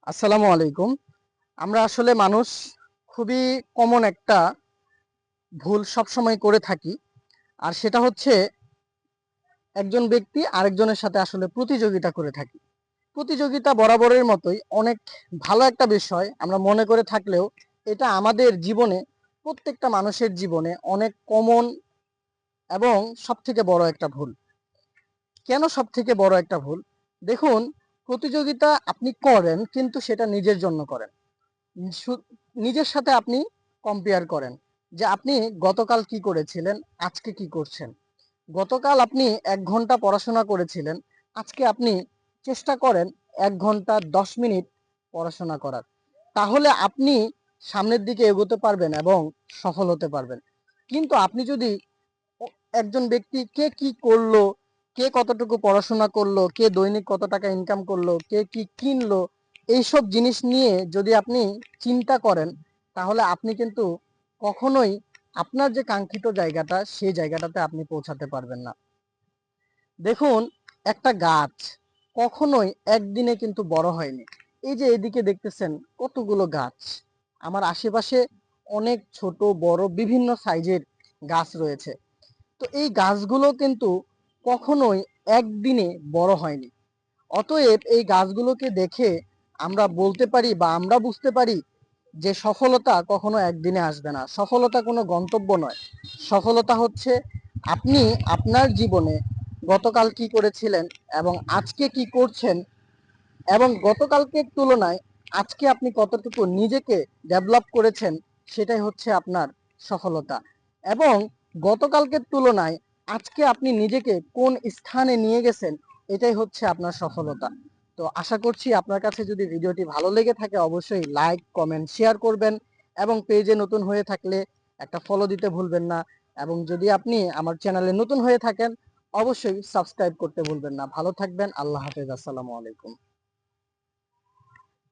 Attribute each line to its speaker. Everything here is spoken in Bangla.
Speaker 1: আসসালামু আলাইকুম। আমরা আসলে মানুষ খুবই কমন একটা ভুল সবসময় করে থাকি। আর সেটা হচ্ছে একজন ব্যক্তি আরেকজনের সাথে আসলে প্রতিযোগিতা করে থাকি। প্রতিযোগিতা বরাবরের মতোই অনেক ভালো একটা বিষয় আমরা মনে করে থাকলেও এটা আমাদের জীবনে প্রত্যেকটা মানুষের জীবনে অনেক কমন এবং সবথেকে বড় একটা ভুল। কেন সবথেকে বড় একটা ভুল? দেখুন, প্রতিযোগিতা আপনি করেন কিন্তু সেটা নিজের জন্য করেন। নিজের সাথে আপনি কম্পেয়ার করেন যে আপনি গতকাল কি করেছিলেন, আজকে কি করছেন। গতকাল আপনি ১ ঘন্টা পড়াশোনা করেছিলেন, আজকে আপনি চেষ্টা করেন ১ ঘন্টা ১০ মিনিট পড়াশোনা করার। তাহলে আপনি সামনের দিকে এগোতে পারবেন এবং সফল হতে পারবেন। কিন্তু আপনি যদি একজন ব্যক্তি কে কি করলো, কে কতটুকু পড়াশোনা করলো, কে দৈনিক কত টাকা ইনকাম করলো, কে কি কিনলো, এইসব জিনিস নিয়ে যদি আপনি চিন্তা করেন, তাহলে আপনি কিন্তু কখনোই আপনার যে কাঙ্ক্ষিত জায়গাটা, সেই জায়গাটাতে আপনি পৌঁছাতে পারবেন না। দেখুন, একটা গাছ কখনোই একদিনে কিন্তু বড় হয়নি। এই যে এদিকে দেখতেছেন কতগুলো গাছ, আমার আশেপাশে অনেক ছোট বড় বিভিন্ন সাইজের গাছ রয়েছে। তো এই গাছগুলো কিন্তু কখনোই একদিনে বড় হয়নি। অতএব এই গাছগুলোকে দেখে আমরা বলতে পারি বা আমরা বুঝতে পারি যে সফলতা কখনো একদিনে আসবে না। সফলতা কোনো গন্তব্য নয়। সফলতা হচ্ছে আপনি আপনার জীবনে গতকাল কি করেছিলেন এবং আজকে কি করছেন, এবং গতকালকের তুলনায় আজকে আপনি কতটুকু নিজেকে ডেভেলপ করেছেন, সেটাই হচ্ছে আপনার সফলতা। এবং গতকালকের তুলনায় আজকে আপনি নিজেকে কোন স্থানে নিয়ে গেছেন, এটাই হচ্ছে আপনার সফলতা। তো আশা করছি আপনার কাছে যদি ভিডিওটি ভালো লেগে থাকে অবশ্যই লাইক কমেন্ট শেয়ার করবেন, এবং পেজে নতুন হয়ে থাকলে একটা ফলো দিতে ভুলবেন না। এবং যদি আপনি আমার চ্যানেলে নতুন হয়ে থাকেন অবশ্যই সাবস্ক্রাইব করতে ভুলবেন না। ভালো থাকবেন। আল্লাহ হাফেজ। আসসালামু আলাইকুম।